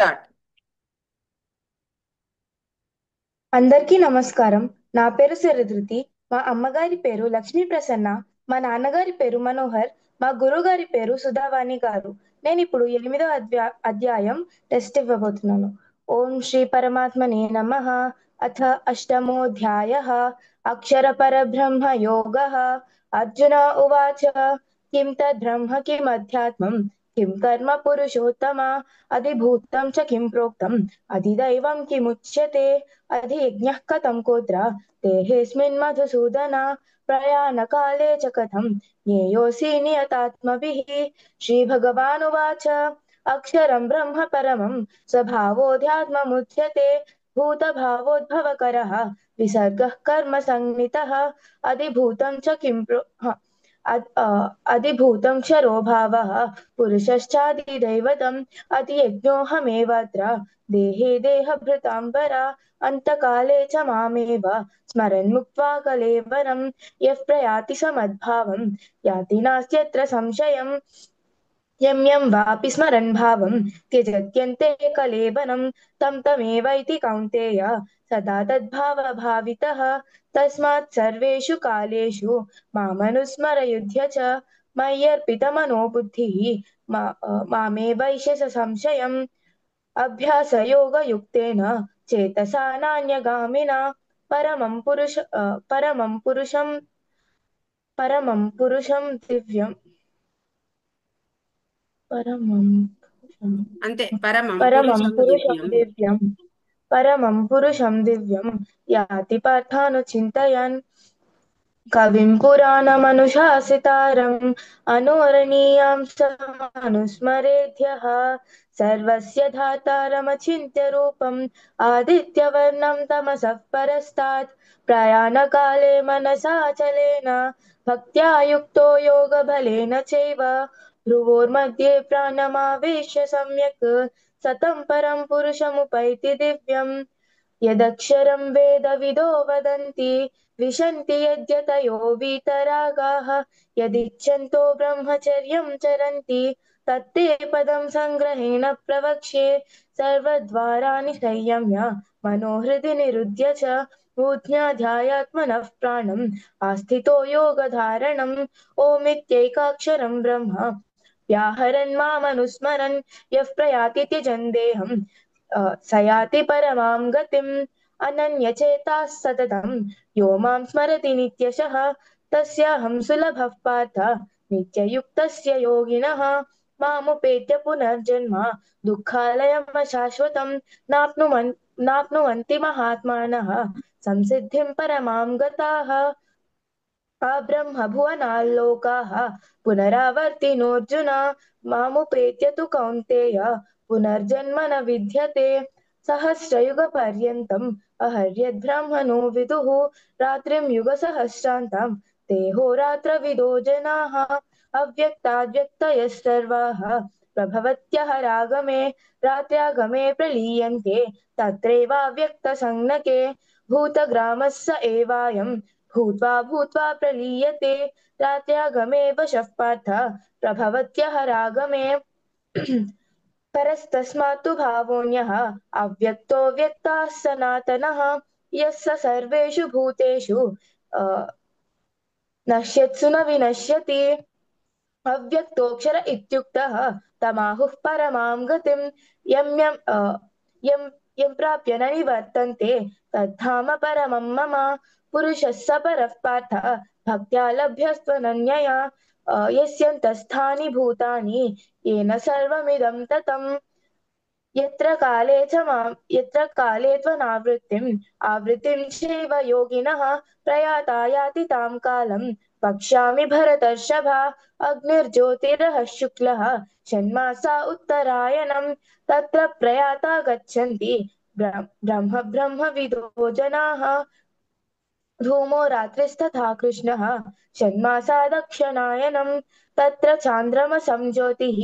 Start. అందరికీ నమస్కారం. నా పేరు శరధృతి. మా అమ్మగారి పేరు లక్ష్మీ ప్రసన్న. మా నాన్నగారి పేరు మనోహర్. మా గురువుగారి పేరు సుధావాణి గారు. నేను ఇప్పుడు 8వ అధ్యాయం టెస్ట్ ఇవ్వబోతున్నాను. ఓం శ్రీ పరమాత్మనే నమః. అథ అష్టమోऽధ్యాయः. అక్షర పరబ్రహ్మ యోగः. అర్జున ఉవాచ కిం తద్బ్రహ్మ కిమధ్యాత్మం కిం కర్మ పురుషోత్తమ అధిభూతం చ కిం ప్రోక్తం అధిదైవం కిముచ్యతే अधियज्ञः कथं कोत्र देहेऽस्मिन् मधुसूदन प्रयाणकाले च कथं ज्ञेयोऽसि नियतात्मभिः श्रीभगवानुवाच अक्षरं ब्रह्म परमं स्वभावोऽध्यात्ममुच्यते भूतभावोद्भवकरः विसर्गः कर्म संज्ञितः अधिभूतं च अधिभूतं क्षरो भावः पुरुषश्चादिदैवतम् अतियज्ञोऽहमेवात्र देहे देहभृतां परा अन्तकाले च मामेव स्मरन् मुक्त्वा कलेवरं यः प्रयाति समद्भावं याति नास्त्यत्र संशयम् यं यं वापि स्मरन् भावं त्यजत्यन्ते कलेवरं तं तमेवैति कौन्तेय सदा तद्भावभावितः तस्मात् सर्वेषु कालेषु मामनुस्मरयुध्य च मय्यर्पितमनो बुद्धिः मामेवैष संशयम् अभ्यासयोगयुक्तेन चेतसा नान्यगामिना परमं पुरुषं दिव्यम् परमं पुरुषं అంతే. పరమం परमं పురుషం पुरुषं దివ్యం. दिव्यं परमं पुरुषं दिव्यं याति पार्थानुचिन्तयन् कविं पुराणमनुशासितारम् अनोरणीयां समनुस्मरेद्यः सर्वस्य धातारमचिन्त्य रूपम् आदित्यवर्णं तमसः परस्तात् प्रयाणकाले मनसाचलेन भक्त्या युक्तो योगबलेन चैव भ्रुवोर्मध्ये प्राणमावेश्य सम्यक् सतं परं पुरुषमुपैति दिव्यम् यदक्षरं वेदविदो वदन्ति विशन्ति यद्यतयो वीतरागाः यदिच्छन्तो ब्रह्मचर्यं चरन्ति तत्ते पदं सङ्ग्रहेण प्रवक्ष्ये सर्वद्वाराणि संयम्य मनोहृदि निरुध्य च ऊर्ध्याध्यायात्मनः प्राणम् आस्थितो योगधारणम् ओमित्यैकाक्षरं ब्रह्म व्याहरन् मामनुस्मरन् यः प्रयाति त्यजन् देहम् स याति परमां गतिम् अनन्यचेताः सततं यो मां स्मरति नित्यशः तस्याहं सुलभः पार्थ नित्ययुक्तस्य योगिनः मामुपेत्य पुनर्जन्म दुःखालयम् अशाश्वतं नाप्नुवन्ति महात्मानः संसिद्धिं परमां गताः अब्रह्मभुवनाल्लोकाः पुनरावर्तिनोऽर्जुन मामुपेत्य तु कौन्तेय पुनर्जन्म न विद्यते सहस्रयुगपर्यन्तम् अहर्यद्ब्रह्मणो विदुः रात्रिं युगसहस्रान्तं देहोरात्रविदो जनाः अव्यक्ताद्व्यक्तयः सर्वाः प्रभवत्यः रागमे रात्र्यागमे प्रलीयन्ते तत्रैवाव्यक्तसंज्ञके भूतग्रामः स एवायम् भूत्वा भूत्वा प्रलीयते रात्र्यागमे वशः पार्थ प्रभवत्यः रागमे परस्तस्मात्तु भावोऽन्यः अव्यक्तो व्यक्ताः सनातनः यः स सर्वेषु भूतेषु अ, नश्यत्सु न विनश्यति अव्यक्तोऽक्षर इत्युक्तः तमाहुः परमां गतिं यं यं यं यं प्राप्य न निवर्तन्ते तद्धाम परमं मम पुरुषः स परः पार्थ भक्त्या लभ्यस्त्वनन्यया यस्यन्तस्थानि भूतानि येन सर्वमिदं ततम् यत्र काले आवृत्तिं चैव योगिनः प्रयाता याति तां कालं वक्ष्यामि भरतर्षभा अग्निर्ज्योतिरः शुक्लः षण्मासा उत्तरायणं तत्र प्रयाता गच्छन्ति ब्रह्मविदो जनाः धूमो रात्रिस्तथा कृष्णः षण्मासा दक्षिणायनम् तत्र चान्द्रमसं ज्योतिः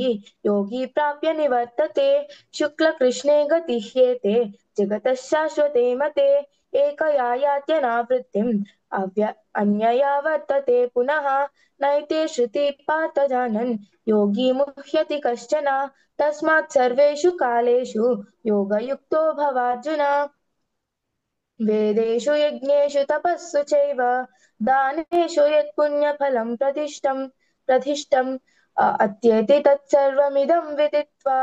योगी प्राप्य निवर्तते शुक्लकृष्णे गतिह्येते जगतः शाश्वते मते एकया यात्यनावृत्तिम् अन्यया वर्तते पुनः नैते श्रुति पार्थ जानन् योगी मुह्यति कश्चन तस्मात् सर्वेषु कालेषु योगयुक्तो भवार्जुन वेदेषु यज्ञेषु तपस्सु चैव दानेषु यत्पुण्यफलं प्रतिष्ठम् अत्येति तत्सर्वमिदं विदित्वा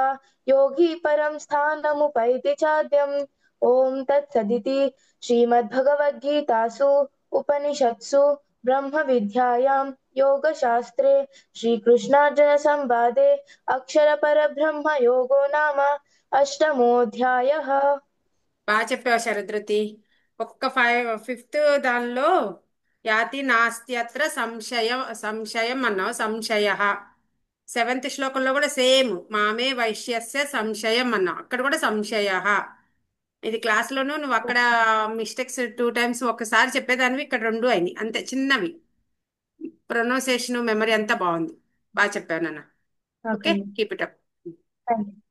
योगी परं स्थानमुपैति चाद्यम् ॐ तत्सदिति श्रीमद्भगवद्गीतासु उपनिषत्सु ब्रह्मविद्यायां योगशास्त्रे श्रीकृष्णार्जुनसंवादे अक्षरपरब्रह्मयोगो नाम अष्टमोऽध्यायः। బాగా చెప్పావు శరధృతి. ఒక్క ఫిఫ్త్ దానిలో యాతి నాస్త్యత్ర సంశయం అన్నావు, సంశయ. సెవెంత్ శ్లోకంలో కూడా సేమ్ మామే వైశ్యస్య సంశయం అన్నావు, అక్కడ కూడా సంశయ. ఇది క్లాస్లోనూ నువ్వు అక్కడ మిస్టేక్స్ 2 టైమ్స్ ఒకసారి చెప్పేదానివి, ఇక్కడ రెండు అయినాయి అంతే చిన్నవి. ప్రొనౌన్సియేషన్ మెమరీ అంతా బాగుంది, బాగా చెప్పావు నాన్న. Okay, Okay. Keep it up. Thank you.